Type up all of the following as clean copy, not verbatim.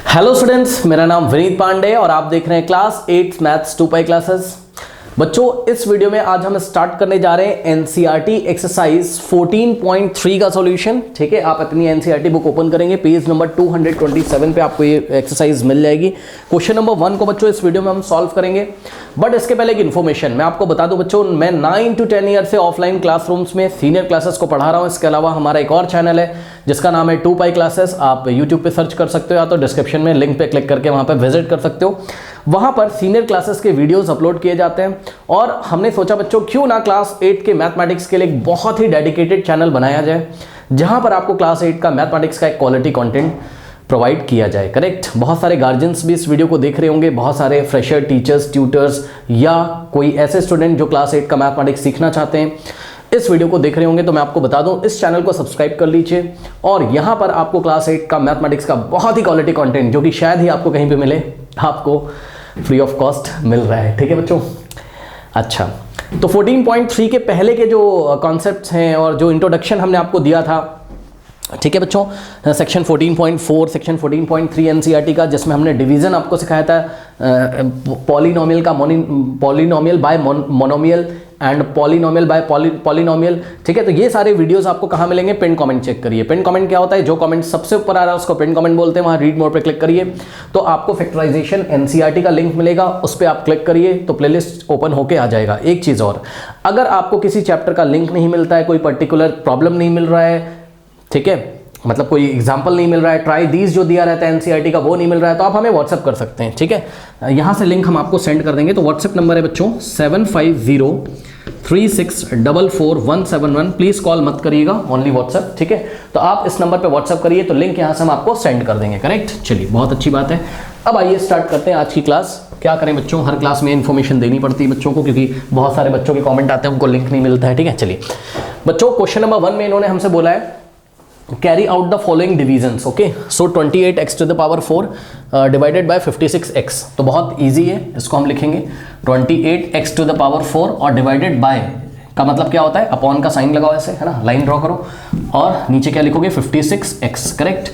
Hello students, मेरा नाम विनीत पांडे और आप देख रहे हैं क्लास 8 मैथ्स 2 क्लासेस। बच्चों, इस वीडियो में आज हम स्टार्ट करने जा रहे हैं एनसीईआरटी एक्सरसाइज 14.3 का सॉल्यूशन। ठीक है, आप अपनी एनसीईआरटी बुक ओपन करेंगे, पेज नंबर 227 पे आपको ये एक्सरसाइज मिल जाएगी। क्वेश्चन नंबर 1 को बच्चों इस वीडियो में हम सॉल्व करेंगे, बट इसके पहले एक इन्फॉर्मेशन मैं आपको बता दूं बच्चों, मैं 9 to 10 ईयर से ऑफलाइन क्लासरूम्स में सीनियर क्लासेस को पढ़ा रहा हूं। इसके अलावा हमारा एक और चैनल है जिसका नाम है 2 क्लासेस। आप यूट्यूब पे सर्च कर सकते हो या तो डिस्क्रिप्शन में लिंक पे क्लिक करके वहां पे विजिट कर सकते हो। वहां पर सीनियर क्लासेस के वीडियोस अपलोड किए जाते हैं और हमने सोचा बच्चों क्यों ना क्लास 8 के मैथमेटिक्स के लिए एक बहुत ही डेडिकेटेड चैनल बनाया जाए जहां पर आपको क्लास 8 का मैथमेटिक्स का एक क्वालिटी कंटेंट प्रोवाइड किया जाए। करेक्ट, बहुत सारे गार्जियंस भी इस वीडियो को देख रहे होंगे, बहुत सारे फ्रेशर टीचर्स, ट्यूटर्स या कोई ऐसे स्टूडेंट जो क्लास 8 का मैथमेटिक्स सीखना चाहते हैं इस वीडियो को देख रहे होंगे। तो मैं आपको बता दूं, इस चैनल को सब्सक्राइब कर लीजिए और यहां पर आपको क्लास 8 का मैथमेटिक्स का बहुत ही क्वालिटी कंटेंट जो कि शायद ही आपको कहीं पे मिले, आपको फ्री ऑफ कॉस्ट मिल रहा है। ठीक है बच्चों, अच्छा तो 14.3 के पहले के जो कॉन्सेप्ट्स हैं और जो इंट्रोडक्शन हमने आपको दिया था, ठीक है बच्चों, सेक्शन 14.4 सेक्शन 14.3 एनसीईआरटी का, जिसमें हमने डिवीजन आपको सिखाया था पॉलिनोमियल का, polynomial bye monomial and polynomial bye polynomial. ठीक है, तो ये सारे वीडियोस आपको कहाँ मिलेंगे? पिन कमेंट चेक करिए। पिन कमेंट क्या होता है? जो कमेंट सबसे ऊपर आ रहा है उसको पिन कमेंट बोलते हैं। वहाँ रीड मोर पे क्लिक करिए तो आपको फैक्टराइजेशन एनसीईआरटी का लिंक मिलेगा, उस पर आप क्लिक करिए तो प्लेलिस्ट ओपन होके आ जाएगा। एक चीज़ और, अगर आपको किसी चैप्टर का लिंक नहीं मिलता है, कोई पर्टिकुलर प्रॉब्लम नहीं मिल रहा है, ठीक है, मतलब कोई एग्जाम्पल नहीं मिल रहा है, ट्राई दीज जो दिया रहता है एनसीईआरटी का वो नहीं मिल रहा है, तो आप हमें व्हाट्सएप कर सकते हैं। ठीक है, यहाँ से लिंक हम आपको सेंड कर देंगे। तो व्हाट्सएप नंबर है बच्चों 7503644171। प्लीज़ कॉल मत करिएगा, ओनली व्हाट्सएप। ठीक है, तो आप इस नंबर पे व्हाट्सएप करिए तो लिंक यहाँ से हम आपको सेंड कर देंगे। करेक्ट, चलिए बहुत अच्छी बात है। अब आइए स्टार्ट करते हैं आज की क्लास। क्या करें बच्चों, हर क्लास में इन्फॉर्मेशन देनी पड़ती है बच्चों को, क्योंकि बहुत सारे बच्चों के कमेंट आते हैं उनको लिंक नहीं मिलता है। ठीक है, चलिए बच्चों, क्वेश्चन नंबर 1 में इन्होंने हमसे बोला है carry out the following divisions. Okay, so 28x to the power 4 divided by 56x। तो बहुत इजी है, इसको हम लिखेंगे 28x टू द पावर 4 और डिवाइडेड बाय का मतलब क्या होता है? अपॉन का साइन लगाओ ऐसे, है ना, लाइन ड्रॉ करो और नीचे क्या लिखोगे? 56x। करेक्ट,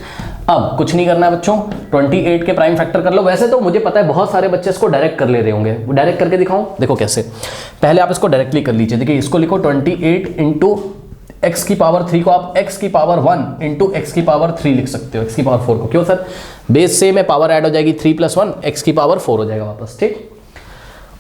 अब कुछ नहीं करना है बच्चों, 28 के प्राइम फैक्टर कर लो। वैसे तो मुझे पता है बहुत सारे बच्चे इसको डायरेक्ट कर ले रहे होंगे, डायरेक्ट करके दिखाऊं? देखो कैसे, पहले आप इसको डायरेक्टली कर लीजिए। देखिए, इसको लिखो 28 इंटू x की पावर 3 को आप x की पावर 1 इंटू x की पावर 3 लिख सकते हो, x की पावर 4 को। क्यों सर? बेस से में पावर ऐड हो जाएगी, 3 + 1 x की पावर 4 हो जाएगा वापस। ठीक,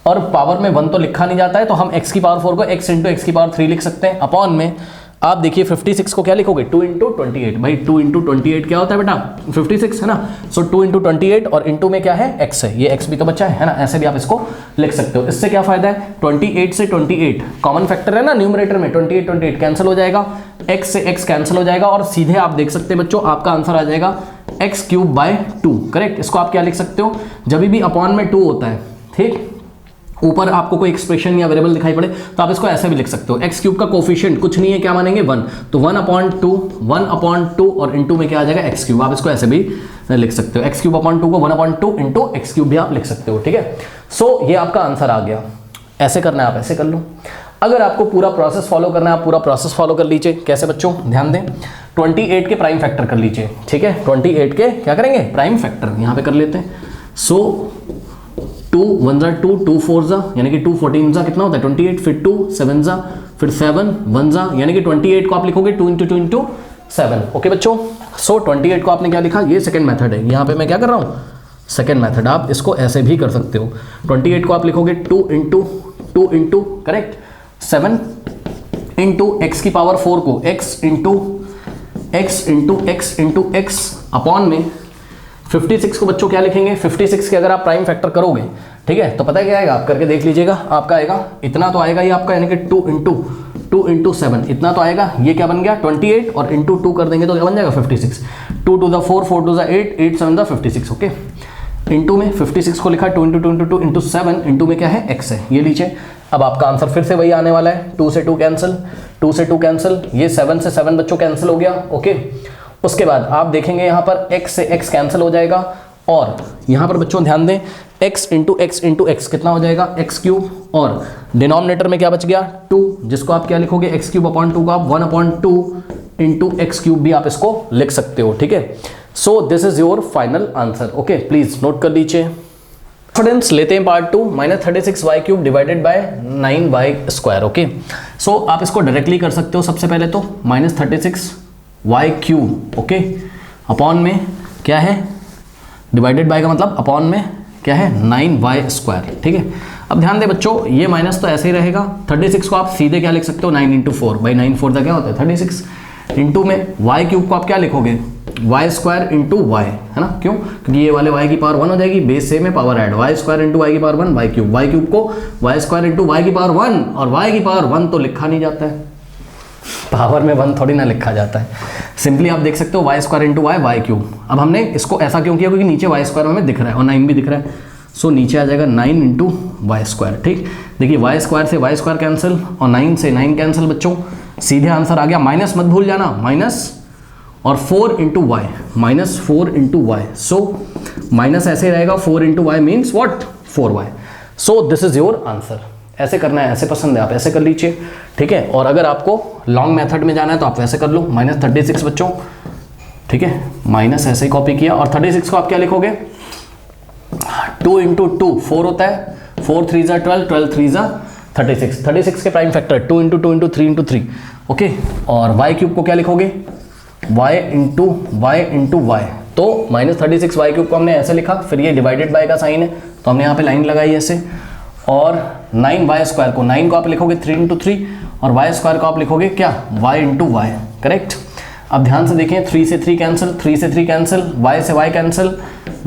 और पावर में 1 तो लिखा नहीं जाता है, तो हम x की पावर 4 को x इंटू x की पावर 3 लिख सकते हैं। अपॉन में आप देखिए 56 को क्या लिखोगे? 2 इंटू 28। भाई 2 इंटू 28 क्या होता है बेटा? 56, है ना। सो 2 इंटू 28 और इंटू में क्या है? x है, ये x भी तो बच्चा है ना, ऐसे भी आप इसको लिख सकते हो। इससे क्या फायदा है? 28 से 28 कॉमन फैक्टर है ना न्यूमरेटर में, 28 कैंसिल हो जाएगा, x से x कैंसिल हो जाएगा और सीधे आप देख सकते हैं बच्चों आपका आंसर आ जाएगा x³/2। करेक्ट, इसको आप क्या लिख सकते हो? जब भी अपॉन में 2 होता है, ठीक, ऊपर आपको कोई एक्सप्रेशन या वेरिएबल दिखाई पड़े तो आप इसको ऐसे भी लिख सकते हो। x³ का कोफिशिएंट कुछ नहीं है, क्या मानेंगे? 1, तो 1/2 और इंटू में क्या आ जाएगा? x³। आप इसको ऐसे भी लिख सकते हो, x³/2 को 1/2 इंटू x³ भी आप लिख सकते हो। ठीक है, सो ये आपका आंसर आ गया। ऐसे करना है, आप ऐसे कर लो। अगर आपको पूरा प्रोसेस फॉलो करना है, आप पूरा प्रोसेस फॉलो कर लीजिए। कैसे बच्चों? ध्यान दें, 28 के प्राइम फैक्टर कर लीजिए। ठीक है, 28 के क्या करेंगे? प्राइम फैक्टर यहाँ पे कर लेते हैं। सो 2 1 जा 2, 2 4 जा यानी कि 2 14 जा कितना होता है? 28, फिर 2 7 जा, फिर 7 1 जा, यानी कि 28 को आप लिखोगे 2 इंटू 2 इंटू 7। ओके बच्चों, सो 28 को आपने क्या लिखा? ये सेकंड मेथड है, यहाँ पे मैं क्या कर रहा हूँ? Second method. आप इसको ऐसे भी कर सकते हो। 28 को आप लिखोगे 2 into 2 into correct 7 into x की पावर 4 को x into x into x upon में 56 को बच्चों क्या लिखेंगे? 56 के अगर आप प्राइम फैक्टर करोगे, ठीक है, तो पता है क्या आएगा? आप करके देख लीजिएगा, आपका आएगा इतना तो आएगा, ये आपका यानी कि 2 इंटू 7 इतना तो आएगा। ये क्या बन गया? 28 और इंटू 2 कर देंगे तो क्या बन जाएगा? 56। 2 to the 4, 4 to the 8, 8 7 the 56। Okay, into में 56 को लिखा 2 इंटू 2 इंटू 2 इंटू 7, इंटू में क्या है? x है, ये लीजिए। अब आपका आंसर फिर से वही आने वाला है, 2 से 2 कैंसिल, 2 से 2 कैंसिल, ये 7 से 7 बच्चों कैंसिल हो गया। ओके, उसके बाद आप देखेंगे यहाँ पर x से x कैंसिल हो जाएगा और यहाँ पर बच्चों ध्यान दें x इंटू x कितना हो जाएगा? x³ और डिनोमिनेटर में क्या बच गया? 2, जिसको आप क्या लिखोगे? x³ अपॉन 2 को आप 1/2 इंटू x³ भी आप इसको लिख सकते हो। ठीक है, so this is your final answer. Okay, please note कर लीजिए। स्टूडेंट्स लेते हैं part 2, -36y³ divided by 9y²। Okay, so आप इसको डायरेक्टली कर सकते हो। सबसे पहले तो -36y³ ओके अपॉन में क्या है, डिवाइडेड बाय का मतलब अपॉन में क्या है 9y²। ठीक है, अब ध्यान दे बच्चों, ये माइनस तो ऐसे ही रहेगा। 36 को आप सीधे क्या लिख सकते हो 9 × 4 बाई 9 4 क्या होता है 36। इंटू में y³ को आप क्या लिखोगे y² × y, है ना, क्यों, क्योंकि ये वाले y की पावर 1 हो जाएगी, बेस सेम है पावर ऐड, y² × y की पावर 1 y³ को y² × y की पावर 1, और y की पावर 1 तो लिखा नहीं जाता है, पावर में 1 थोड़ी ना लिखा जाता है। सिंपली आप देख सकते हो y² × y y³। अब हमने इसको ऐसा क्यों किया, क्योंकि नीचे y² हमें दिख रहा है और 9 भी दिख रहा है, सो नीचे आ जाएगा 9 × y²। ठीक, देखिए y² से y² कैंसिल और 9 से 9 कैंसिल बच्चों, सीधे आंसर आ गया। माइनस मत भूल जाना, माइनस और 4 × y, -4 × y, सो माइनस ऐसे रहेगा 4 × y means what 4y। So this is your answer. ऐसे करना है, ऐसे पसंद है आप ऐसे कर लीजिए। ठीक है, और अगर आपको लॉन्ग मेथड में जाना है तो आप वैसे कर लो, -36 बच्चों। ठीक है, माइनस ऐसे ही कॉपी किया, और 36 को आप क्या लिखोगे 2 × 2 4 होता है, 4 3 = 12, 12 3 = 36, 36 के प्राइम फैक्टर 2 × 2 × 3 × 3 ओके, और y³ को क्या लिखोगे y × y, तो -36 y³ को हमने ऐसे लिखा, फिर ये डिवाइडेड बाय का साइन है तो हमने यहाँ पे लाइन लगाई ऐसे, और 9y² को 9 को आप लिखोगे 3 × 3, और y² को आप लिखोगे क्या y × y, करेक्ट। अब ध्यान से देखें, 3 से 3 कैंसिल, 3 से 3 कैंसिल, y से y कैंसिल,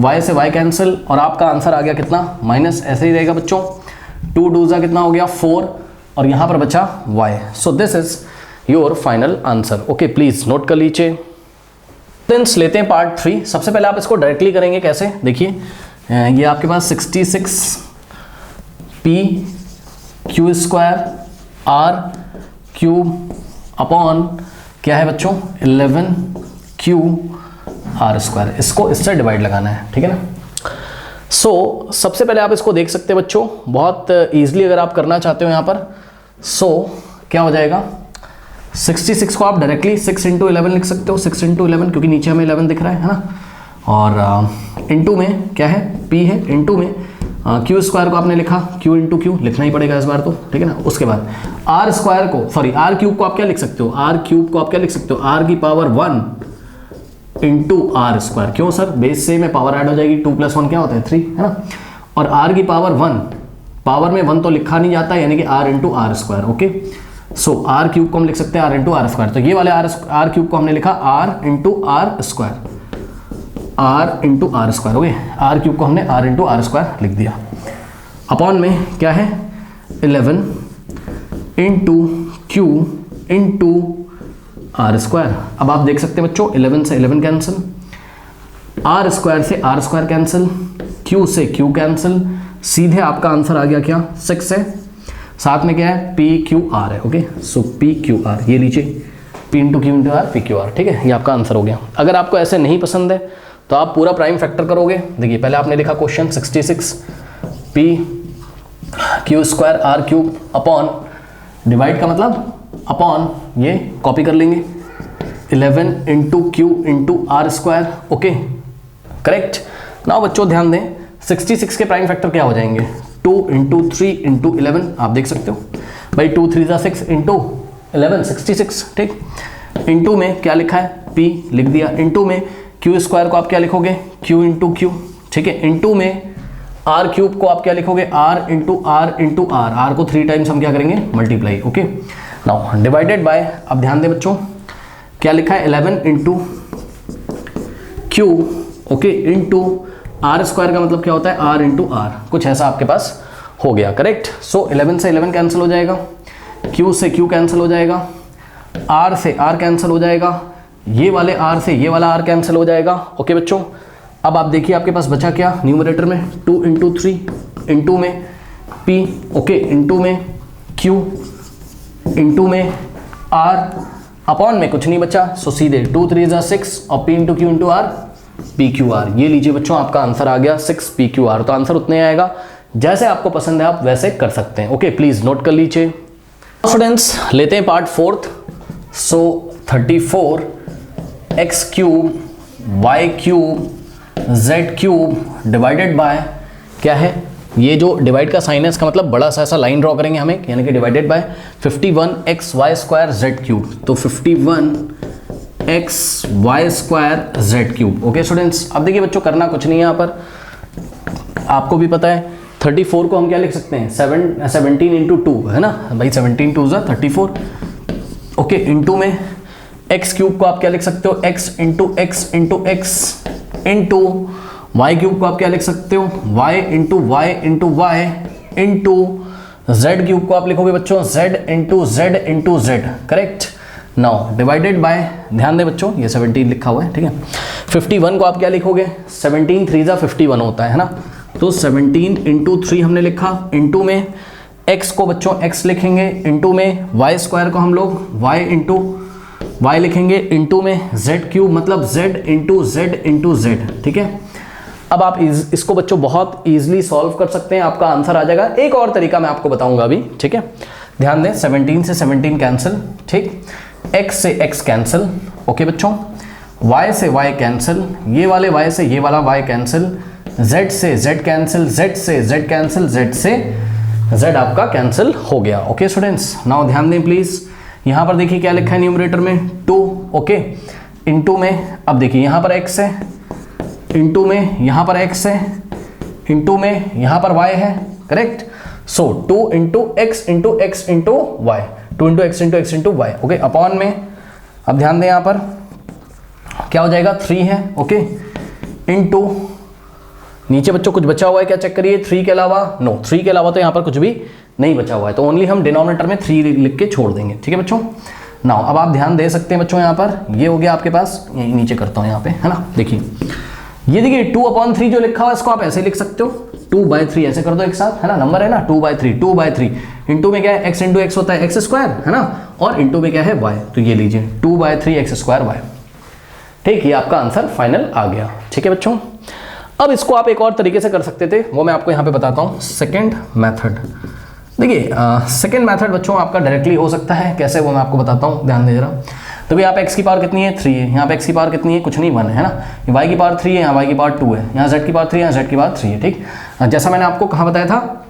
y से y कैंसिल, और आपका आंसर आ गया कितना माइनस, ऐसे ही रहेगा बच्चों। 2 2 = कितना हो गया 4, और यहाँ पर बचा y। So this is your final answer. Okay, please note कर लीजिए। स्टूडेंट्स लेते हैं पार्ट 3। सबसे पहले आप इसको डायरेक्टली करेंगे कैसे, देखिए ये आपके पास 66p² r³ अपॉन क्या है बच्चों 11q r², इसको इससे डिवाइड लगाना है। ठीक है ना। सो सबसे पहले आप इसको देख सकते हैं बच्चों, बहुत ईजिली अगर आप करना चाहते हो यहाँ पर, सो क्या हो जाएगा 66 को आप डायरेक्टली 6 × 11 लिख सकते हो, 6 × 11, क्योंकि नीचे हमें 11 दिख रहा है ना, और इंटू में क्या है p है, इंटू में q² को आपने लिखा q × q लिखना ही पड़ेगा इस बार तो, ठीक है ना। उसके बाद r² को r³ को आप क्या लिख सकते हो, r³ को आप क्या लिख सकते हो r की पावर 1 × r², क्यों सर, बेस से में पावर ऐड हो जाएगी, 2 + 1 क्या होता है 3, है ना, और r की पावर 1, पावर में 1 तो लिखा नहीं जाता, यानी कि r × r²। ओके, सो r³ को हम लिख सकते हैं r × r², तो ये वाले r³ को हमने लिखा r × r², r × r²। Okay, r³ को हमने r × r² लिख दिया, अपॉन में क्या है 11 × q × r²। अब आप देख सकते हैं बच्चों 11 से 11 कैंसिल, r² से r² कैंसिल, q से q कैंसिल, सीधे आपका आंसर आ गया क्या 6 है, साथ में क्या है PQR है। ओके, सो PQR ये लीजिए, P × Q × R PQR। ठीक है, ये आपका आंसर हो गया। अगर आपको ऐसे नहीं पसंद है तो आप पूरा प्राइम फैक्टर करोगे। देखिए पहले आपने लिखा question 66 PQ² r³ upon, divide का मतलब अपॉन, ये कॉपी कर लेंगे 11 × Q × r²। Okay, correct. Now बच्चों ध्यान दें, 66 के प्राइम फैक्टर क्या हो जाएंगे 2 × 3 × 11, आप देख सकते हो भाई 2 3 = 6 × 11 66। ठीक, इंटू में क्या लिखा है P लिख दिया, इंटू में q² को आप क्या लिखोगे q × q। ठीक है, इंटू में r³ को आप क्या लिखोगे r × r r को 3 टाइम्स हम क्या करेंगे multiply. Okay, now divided bye, अब ध्यान दें बच्चों क्या लिखा है 11 × q ओके इंटू r² का मतलब क्या होता है r × r, कुछ ऐसा आपके पास हो गया, करेक्ट। सो 11 से 11 कैंसिल हो जाएगा, q से q कैंसिल हो जाएगा, r से r कैंसिल हो जाएगा, ये वाले r से ये वाला r कैंसिल हो जाएगा। ओके बच्चों, अब आप देखिए आपके पास बचा क्या न्यूमरेटर में 2 × 3 इंटू में p, ओके इंटू में q इंटू में r, अपॉन में कुछ नहीं बचा, सो सीधे 2 3 = 6 और p × q × r PQR। ये लीजिए बच्चों आपका आंसर आ गया 6 PQR। तो आंसर उतने आएगा, जैसे आपको पसंद है आप वैसे कर सकते हैं। ओके, प्लीज नोट कर लीजिए। स्टूडेंट्स लेते हैं part 4। So 34x³ y cube z cube divided by क्या है, ये जो डिवाइड का साइन है इसका मतलब बड़ा सा ऐसा लाइन ड्रॉ करेंगे हमें, यानी कि divided by 51x y square z cube, तो 51x y square z cube. Okay students, अब देखिए बच्चों करना कुछ नहीं है यहाँ पर, आपको भी पता है 34 को हम क्या लिख सकते हैं 17 इंटू 2 है ना भाई, 17 2 ज़ा 34। ओके, इंटू में एक्स क्यूब को आप क्या लिख सकते हो, x into x into x into y cube को आप क्या लिख सकते हो, y into y into y into z cube को आप लिखोगे बच्चों z into z into z, correct. Now divided by, ध्यान दें बच्चों ये 17 लिखा हुआ है, ठीक है। 51 को आप क्या लिखोगे, 17 3 ज़ा 51 होता है ना, तो 17 इंटू 3 हमने लिखा, इंटू में x को बच्चों x लिखेंगे, इंटू में y स्क्वायर को हम लोग y इंटू y लिखेंगे, इंटू में z क्यूब मतलब z into z into z, ठीक है। अब आप इसको बच्चों बहुत इजीली सॉल्व कर सकते हैं, आपका आंसर आ जाएगा। एक और तरीका मैं आपको बताऊंगा अभी, ठीक है। ध्यान दें, 17 से 17 कैंसिल, ठीक, x से x कैंसिल, ओके बच्चों, y से y कैंसिल, ये वाले y से ये वाला y कैंसिल, z से z कैंसिल, z से z कैंसिल, z से z आपका कैंसिल हो गया। ओके स्टूडेंट्स, नाउ ध्यान दें प्लीज, यहाँ पर देखिए क्या लिखा है न्यूमरेटर में 2, ओके, इंटू में अब देखिए यहाँ पर x है, इंटू में यहाँ पर x है, इंटू में यहाँ पर y है, correct. So 2 into x into x into y, 2 into x into x into y, okay, upon में अब ध्यान दें यहाँ पर क्या हो जाएगा 3 है, ओके, इंटू नीचे बच्चों कुछ बचा हुआ है क्या चेक करिए, 3 के अलावा, नो 3 के अलावा तो यहाँ पर कुछ भी नहीं बचा हुआ है, तो ओनली हम डिनोमिनेटर में 3 लिख के छोड़ देंगे, ठीक है बच्चों। नाउ अब आप ध्यान दे सकते हैं बच्चों, यहाँ पर ये हो गया आपके पास, यही नीचे करता हूँ यहाँ पे, है ना, देखिए ये देखिए 2/3 जो लिखा हुआ है इसको आप ऐसे लिख सकते हो, 2/3 ऐसे कर दो एक साथ, है ना, नंबर है ना 2/3 इंटू में क्या है x इंटू एक्स होता है x स्क्वायर, है ना, और इंटू में क्या है y, तो ये लीजिए 2/3 x स्क्वायर y, ठीक, ये आपका आंसर फाइनल आ गया, ठीक है बच्चों। अब इसको आप एक और तरीके से कर सकते थे, वो मैं आपको यहाँ पे बताता हूँ, सेकेंड मेथड। देखिए सेकेंड मेथड बच्चों आपका डायरेक्टली हो सकता है, कैसे वो मैं आपको बताता हूँ, ध्यान दे जरा। तो भाई यहाँ पे x की पावर कितनी है 3 है, यहाँ पे x की पावर कितनी है कुछ नहीं 1 है ना, y की पावर 3 है, यहाँ y की पावर 2 है, यहाँ z की पावर 3 है, यहाँ z की पावर 3 है, ठीक। जैसा मैंने आपको कहाँ बताया था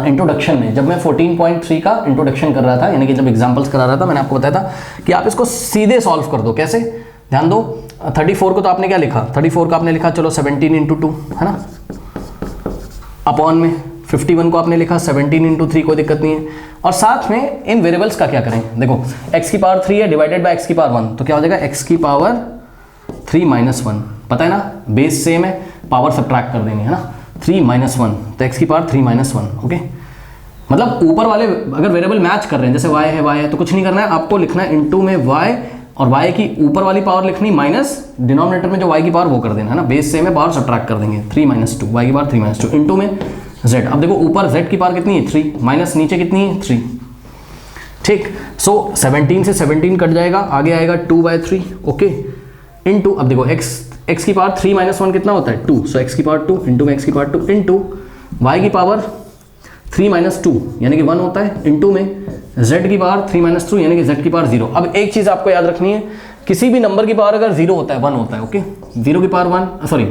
इंट्रोडक्शन में, जब मैं 14.3 का इंट्रोडक्शन कर रहा था, यानी कि जब एग्जाम्पल्स करा रहा था, मैंने आपको बताया था कि आप इसको सीधे सॉल्व कर दो, कैसे, ध्यान दो। 34 को तो आपने क्या लिखा, 34 को आपने लिखा चलो 17 इंटू 2 है ना, अपॉन में 51 को आपने लिखा 17 इंटू 3, कोई दिक्कत नहीं है। और साथ में इन वेरिएबल्स का क्या करें, देखो x की पावर 3 है डिवाइडेड बाय x की पावर 1, तो क्या हो जाएगा x की पावर 3 माइनस 1, पता है ना, बेस सेम है, पावर सब्ट्रैक्ट कर देंगे, है ना, 3 माइनस 1, तो x की पावर 3 माइनस 1, ओके। मतलब ऊपर वाले अगर वेरिएबल मैच कर रहे हैं, जैसे y है तो कुछ नहीं करना है, आपको लिखना है इंटू में y, और y की ऊपर वाली पावर लिखनी माइनस डिनोमिनेटर में जो y की पावर वो कर देना, है ना, बेस सेम है, पावर सब्ट्रैक्ट कर देंगे, 3 माइनस 2, y की पावर 3 माइनस 2 इंटू में z। अब देखो ऊपर z की पावर कितनी है 3, माइनस नीचे कितनी है 3, ठीक। सो 17 से 17 कट जाएगा, आगे आएगा 2/3, ओके, इंटू अब देखो x की पावर 3 माइनस 1 कितना होता है 2, सो x की पावर 2 इंटू में x की पावर 2 इंटू y की पावर 3 माइनस 2 यानी कि 1 होता है, इंटू में z की पावर 3 माइनस 2 यानी कि z की पावर 0। अब एक चीज़ आपको याद रखनी है, किसी भी नंबर की पावर अगर 0 होता है 1 होता है, ओके, 0 की पावर 1 सॉरी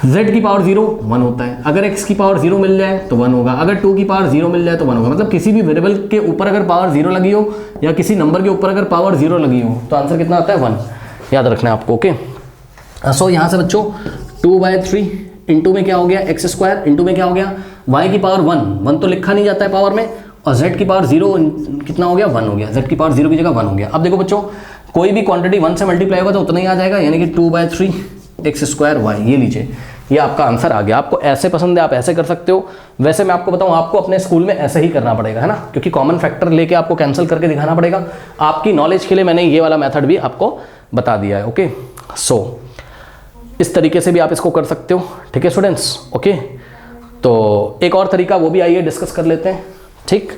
z की पावर 0 1 होता है, अगर x की पावर 0 मिल जाए तो 1 होगा, अगर 2 की पावर 0 मिल जाए तो 1 होगा। मतलब किसी भी वेरिएबल के ऊपर अगर पावर 0 लगी हो या किसी नंबर के ऊपर अगर पावर 0 लगी हो तो आंसर कितना आता है 1, याद रखना है आपको, ओके। सो यहाँ से बच्चों 2/3 इंटू में क्या हो गया x स्क्वायर, इंटू में क्या हो गया y की पावर 1 तो लिखा नहीं जाता है पावर में, और z की पावर 0 कितना हो गया 1 हो गया, z की पावर 0 की जगह 1 हो गया। अब देखो बच्चों कोई भी क्वांटिटी 1 से मल्टीप्लाई होगा तो उतना ही आ जाएगा, यानी कि 2/3 x स्क्वायर y, ये लीजिए, ये आपका आंसर आ गया। आपको ऐसे पसंद है आप ऐसे कर सकते हो, वैसे मैं आपको बताऊं आपको अपने स्कूल में ऐसे ही करना पड़ेगा, है ना, क्योंकि कॉमन फैक्टर लेके आपको कैंसिल करके दिखाना पड़ेगा। आपकी नॉलेज के लिए मैंने ये वाला मेथड भी आपको बता दिया है, ओके। सो इस तरीके से भी आप इसको कर सकते हो, ठीक है स्टूडेंट्स, ओके। तो एक और तरीका वो भी आइए डिस्कस कर लेते हैं, ठीक,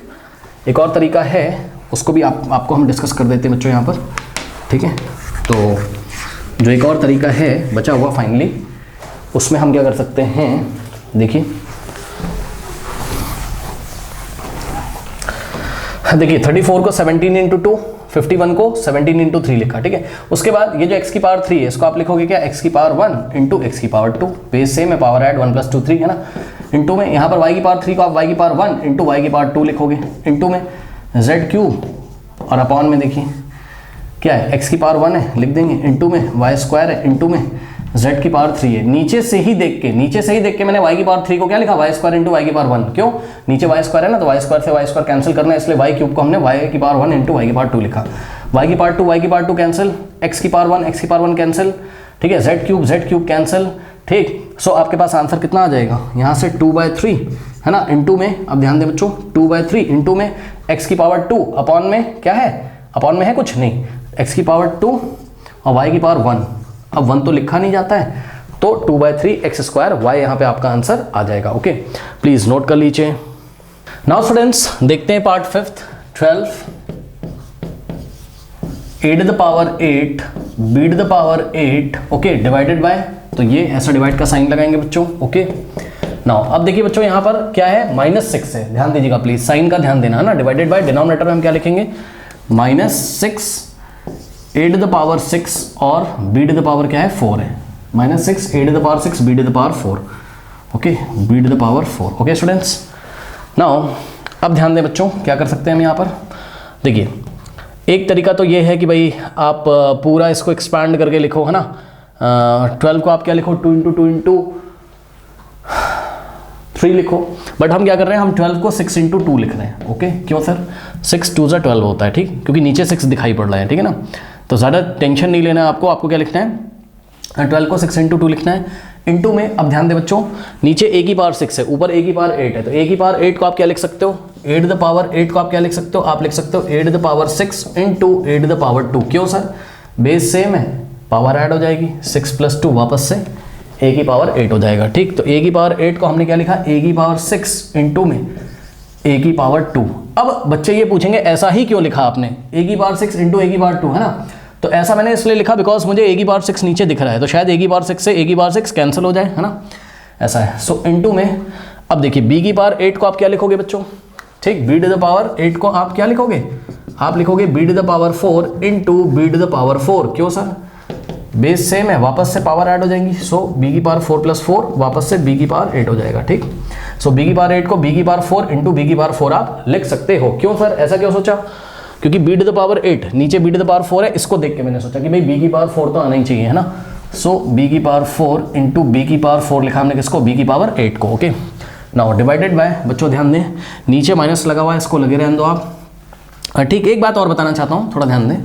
एक और तरीका है उसको भी आपको हम डिस्कस कर देते हैं बच्चों यहाँ पर, ठीक है। तो जो एक और तरीका है बचा हुआ फाइनली, उसमें हम क्या कर सकते हैं, देखिए 34 को 17 इंटू 2, 51 को 17 इंटू 3 लिखा, ठीक है। उसके बाद ये जो x की पावर 3 है इसको आप लिखोगे क्या, x की पावर 1 इंटू x की पावर 2, बेस सेम है, पावर ऐड 1 + 2 3 है ना, इंटू में यहाँ पर y की पावर 3 को आप y की पावर 1 इंटू y की पावर 2 लिखोगे, इंटू में z क्यूब और अपॉन में देखिए क्या है, x की पावर 1 है लिख देंगे, इंटू में y स्क्वायर है, इंटू में z की पावर 3 है। नीचे से ही देख के मैंने y की पावर 3 को क्या लिखा, y स्क्वायर इंटू y की पावर 1, क्यों, नीचे y स्क्वायर है ना, तो y स्क्वायर से y स्क्वायर कैंसिल करना है, इसलिए y क्यूब को हमने y की पावर 1 इंटू y की पावर 2 लिखा। y की पावर 2 कैंसिल, x की पावर 1 कैंसिल, ठीक है, z क्यूब कैंसिल, ठीक। सो आपके पास आंसर कितना आ जाएगा, यहाँ से 2/3 है ना, इंटू में, अब ध्यान दें बच्चों, 2/3 इंटू में x की पावर 2 अपॉन में क्या है, अपॉन में है कुछ नहीं, x की पावर 2 और y की पावर 1, अब 1 तो लिखा नहीं जाता है, तो 2/3 x स्क्वायर y यहाँ पे आपका आंसर आ जाएगा। ओके, प्लीज नोट कर लीजिए। नाउ स्टूडेंट्स देखते हैं part 5th, 12 a to the power 8 b to the power 8, okay, divided by, तो ये ऐसा डिवाइड का साइन लगाएंगे बच्चों। ओके, नाउ अब देखिए बच्चों यहाँ पर क्या है, -6 है, ध्यान दीजिएगा प्लीज, साइन का ध्यान देना है ना। डिवाइडेड बाय, डिनोमिनेटर में हम क्या लिखेंगे, -6 a to the power 6 और b to the power क्या है, 4 है, -6 a to the power 6 b to the power 4, okay, b to the power 4। Okay students, now अब ध्यान दें बच्चों, क्या कर सकते हैं हम यहाँ पर, देखिए एक तरीका तो ये है कि भाई आप पूरा इसको एक्सपैंड करके लिखो, है ना, 12 को आप क्या लिखो, 2 इंटू 3 लिखो, बट हम क्या कर रहे हैं, हम 12 को 6 इंटू 2 लिख रहे हैं। ओके, क्यों सर, 6 2 12 होता है, ठीक, क्योंकि नीचे 6 दिखाई पड़ रहा है, ठीक है ना, तो ज़्यादा टेंशन नहीं लेना है आपको क्या लिखना है, 12 को 6 इंटू 2 लिखना है, इंटू में, अब ध्यान दें बच्चों, नीचे a की पावर 6 है, ऊपर a की पावर 8 है, तो a की पावर 8 को आप क्या लिख सकते हो, a to the power 8 को आप क्या लिख सकते हो, आप लिख सकते हो a to the power 6 into a to the power 2, क्यों सर, बेस सेम है, पावर ऐड हो जाएगी, 6 + 2 वापस से a की पावर 8 हो जाएगा, ठीक। तो a की पावर 8 को हमने क्या लिखा, a की पावर 6 इंटू में a की पावर 2। अब बच्चे ये पूछेंगे ऐसा ही क्यों लिखा आपने, a की पावर 6 इंटू a की पावर 2, है ना, तो ऐसा मैंने इसलिए लिखा बिकॉज मुझे a की पावर 6 नीचे दिख रहा है, तो शायद a की पावर 6 से a की पावर 6 कैंसिल हो जाए, है ना, ऐसा है। सो इंटू में, अब देखिए b की पावर 8 को आप क्या लिखोगे बच्चों, ठीक, b to the power 8 को आप क्या लिखोगे, आप लिखोगे b to the power 4 into b to the power 4, क्यों सर, बेस सेम है, वापस से पावर ऐड हो जाएंगी, सो b की पावर 4 + 4 वापस से b की पावर 8 हो जाएगा, ठीक। सो b की पावर 8 को b की पावर 4 इंटू b की पावर 4 आप लिख सकते हो, क्यों सर, ऐसा क्यों सोचा, क्योंकि b to the power 8 नीचे b to the power 4 है, इसको देख के मैंने सोचा कि भाई b की पावर 4 तो आना ही चाहिए, है ना, सो b की पावर 4 इंटू b की पावर 4 लिखा हमने किसको, b की पावर 8 को। ओके, नाउ डिवाइडेड बाय, बच्चों ध्यान दें, नीचे माइनस लगा हुआ है, इसको लगे रहने दो आप, ठीक। एक बात और बताना चाहता हूँ, थोड़ा ध्यान दें,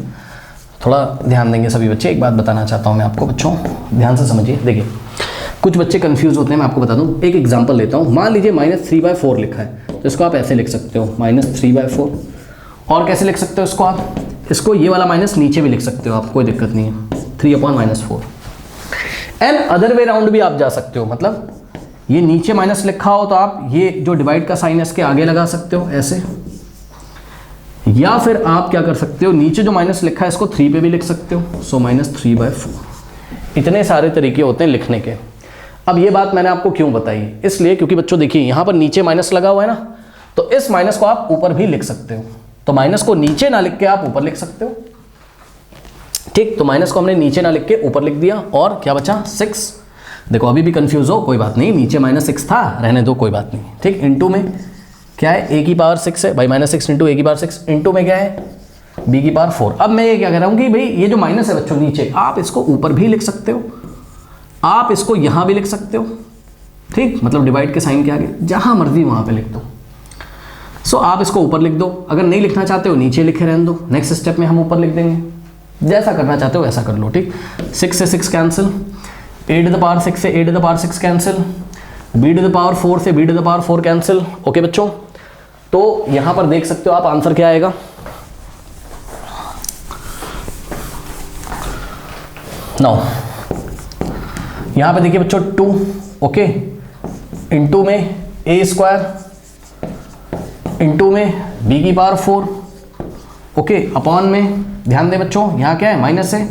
थोड़ा ध्यान देंगे सभी बच्चे, एक बात बताना चाहता हूँ मैं आपको बच्चों, ध्यान से समझिए। देखिए कुछ बच्चे कंफ्यूज होते हैं, मैं आपको बता दूँ, एक एग्जांपल लेता हूँ, मान लीजिए -3/4 लिखा है, तो इसको आप ऐसे लिख सकते हो, -3/4, और कैसे लिख सकते हो इसको आप, इसको ये वाला माइनस नीचे भी लिख सकते हो आप, कोई दिक्कत नहीं है, 3/-4, एंड अदर वे राउंड भी आप जा सकते हो, मतलब ये नीचे माइनस लिखा हो तो आप ये जो डिवाइड का साइन है इसके आगे लगा सकते हो ऐसे, या फिर आप क्या कर सकते हो, नीचे जो माइनस लिखा है इसको 3 पे भी लिख सकते हो, सो -3/4। इतने सारे तरीके होते हैं लिखने के। अब ये बात मैंने आपको क्यों बताई, इसलिए क्योंकि बच्चों देखिए यहाँ पर नीचे माइनस लगा हुआ है ना, तो इस माइनस को आप ऊपर भी लिख सकते हो, तो माइनस को नीचे ना लिख के आप ऊपर लिख सकते हो, ठीक। तो माइनस को हमने नीचे ना लिख के ऊपर लिख दिया, और क्या बचा, 6। देखो अभी भी कंफ्यूज हो कोई बात नहीं, नीचे -6 था, रहने दो कोई बात नहीं, ठीक। इंटू में क्या है, a की पावर 6 है भाई, -6 इंटू a की पावर 6 इंटू में क्या है, b की पावर 4। अब मैं ये क्या कह रहा हूँ कि भाई ये जो माइनस है बच्चों नीचे, आप इसको ऊपर भी लिख सकते हो, आप इसको यहाँ भी लिख सकते हो, ठीक, मतलब डिवाइड के साइन के आगे जहाँ मर्जी वहाँ पे लिख दो। सो आप इसको ऊपर लिख दो, अगर नहीं लिखना चाहते हो नीचे लिखे रहने दो, नेक्स्ट स्टेप में हम ऊपर लिख देंगे, जैसा करना चाहते हो वैसा कर लो, ठीक। 6 से 6 cancel, a to the power 6 से a to the power 6 cancel, b to the power 4 से b to the power 4 cancel. Okay बच्चों, तो यहां पर देख सकते हो आप आंसर क्या आएगा, नाउ यहां पे देखिए बच्चों 2, ओके, इंटू में a स्क्वायर इंटू में b की पावर 4, ओके, अपॉन में, ध्यान दें बच्चों यहाँ क्या है, माइनस है,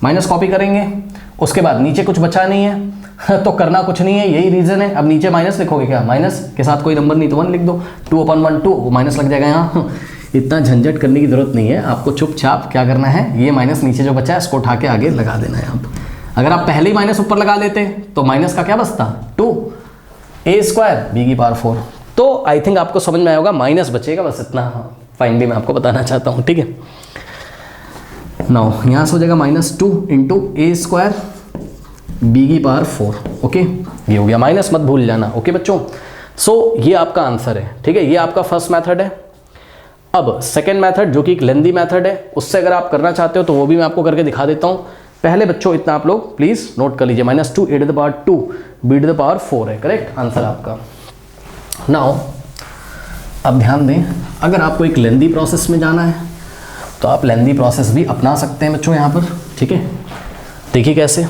माइनस कॉपी करेंगे, उसके बाद नीचे कुछ बचा नहीं है तो करना कुछ नहीं है, यही रीजन है। अब नीचे माइनस लिखोगे क्या, माइनस के साथ कोई नंबर नहीं तो 1 लिख दो, 2/1 2 माइनस लग जाएगा यहाँ, इतना झंझट करने की ज़रूरत नहीं है, आपको चुपचाप क्या करना है, ये माइनस नीचे जो बचा है इसको उठा के आगे लगा देना है आप। अगर आप पहले ही माइनस ऊपर लगा लेते तो माइनस का क्या बचता, 2a² b की पावर 4। तो आई थिंक आपको समझ में आया होगा, माइनस बचेगा बस इतना फाइनली मैं आपको बताना चाहता हूँ, ठीक है। नाउ यहाँ से हो जाएगा -2 × a² b की पावर 4, ओके। ये हो गया, माइनस मत भूल जाना, ओके बच्चों। सो ये आपका आंसर है, ठीक है। ये आपका फर्स्ट मेथड है। अब सेकेंड मेथड जो कि एक लेंदी मेथड है, उससे अगर आप करना चाहते हो तो वो भी मैं आपको करके दिखा देता हूँ। पहले बच्चों इतना आप लोग प्लीज नोट कर लीजिए, -2 a to the power 2 b to the power 4 है करेक्ट आंसर आपका। नाउ अब ध्यान दें, अगर आपको एक लेंदी प्रोसेस में जाना है तो आप लेंदी प्रोसेस भी अपना सकते हैं बच्चों यहाँ पर, ठीक है। देखिए कैसे,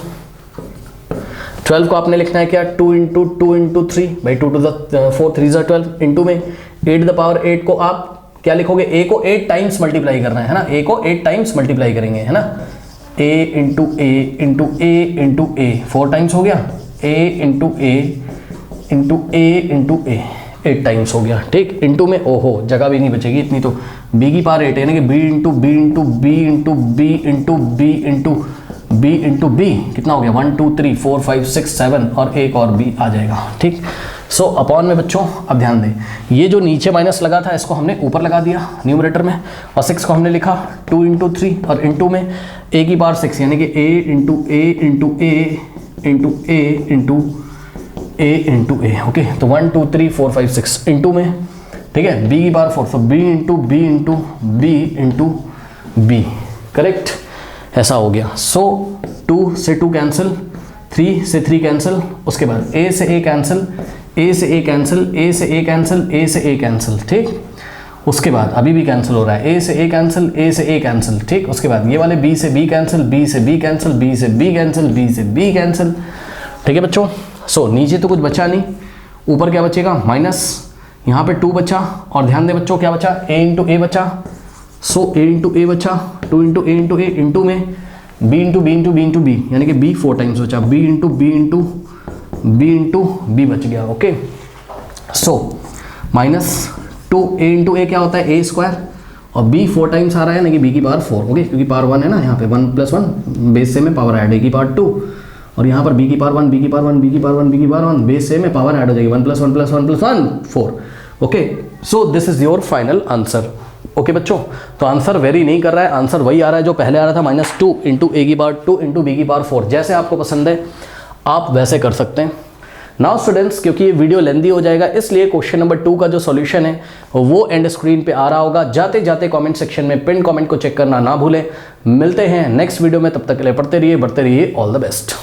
12 को आपने लिखना है क्या, 2 × 2 × 3 भाई 2 to the 4 3 × 12 इंटू में 8 to the power 8 को आप क्या लिखोगे, a को 8 टाइम्स मल्टीप्लाई करना है ना, a को 8 टाइम्स मल्टीप्लाई करेंगे है ना, a × a × a × a 4 times हो गया, a × a × a × a 8 times हो गया, ठीक। इंटू में ओहो जगह भी नहीं बचेगी इतनी, तो b की पावर 8 यानी कि b × b × b × b × b × b × b कितना हो गया, 1 2 3 4 5 6 7 और एक और b आ जाएगा, ठीक। सो अपॉन में बच्चों अब ध्यान दें, ये जो नीचे माइनस लगा था इसको हमने ऊपर लगा दिया न्यूमरेटर में, और 6 को हमने लिखा 2 × 3 और इंटू में a की पावर 6 यानी कि a × a × a × a × a, okay. तो 1 2 3 4 5 6 इंटू में, ठीक है, b की पावर 4, तो b × b × b × b, correct, ऐसा हो गया। सो 2 से 2 कैंसिल, 3 से 3 कैंसिल, उसके बाद a से a कैंसिल, a से a कैंसिल, a से a कैंसिल, a से a कैंसिल, ठीक। उसके बाद अभी भी कैंसिल हो रहा है, a से a कैंसिल, a से a कैंसिल, ठीक। उसके बाद ये वाले b से b कैंसिल, b से b कैंसिल, b से b कैंसिल, b से b कैंसिल, ठीक है बच्चों। सो नीचे तो कुछ बचा नहीं, ऊपर क्या बचेगा, माइनस, यहाँ पे 2 बचा, और ध्यान दें बच्चों क्या बचा, a × a बचा, सो a × a बचा, 2 × a × a इंटू में b × b × b × b यानी कि b 4 टाइम्स बचा, b × b × b बच गया, ओके। सो -2a × a क्या होता है, a² और b 4 टाइम्स आ रहा है यानी कि b की पावर 4, ओके, क्योंकि पावर 1 है ना, यहाँ पे 1 + 1 बेस से में पावर ऐड, a की पावर 2, और यहाँ पर b की पावर 1 b की पावर 1 b की पावर 1 b की पावर 1 बेस से में पावर ऐड हो जाएगी, 1 + 1 + 1 + 1 4, okay. So this is your final answer, okay बच्चों। तो आंसर वेरी नहीं कर रहा है, आंसर वही आ रहा है जो पहले आ रहा था, -2 × a की पावर 2 × b की पावर 4। जैसे आपको पसंद है आप वैसे कर सकते हैं। नाउ स्टूडेंट्स, क्योंकि ये वीडियो लेंदी हो जाएगा इसलिए क्वेश्चन नंबर 2 का जो सॉल्यूशन है वो एंड स्क्रीन पे आ रहा होगा। जाते जाते कमेंट सेक्शन में पिन कमेंट को चेक करना ना भूलें। मिलते हैं नेक्स्ट वीडियो में, तब तक के लिए पढ़ते रहिए, बढ़ते रहिए, ऑल द बेस्ट।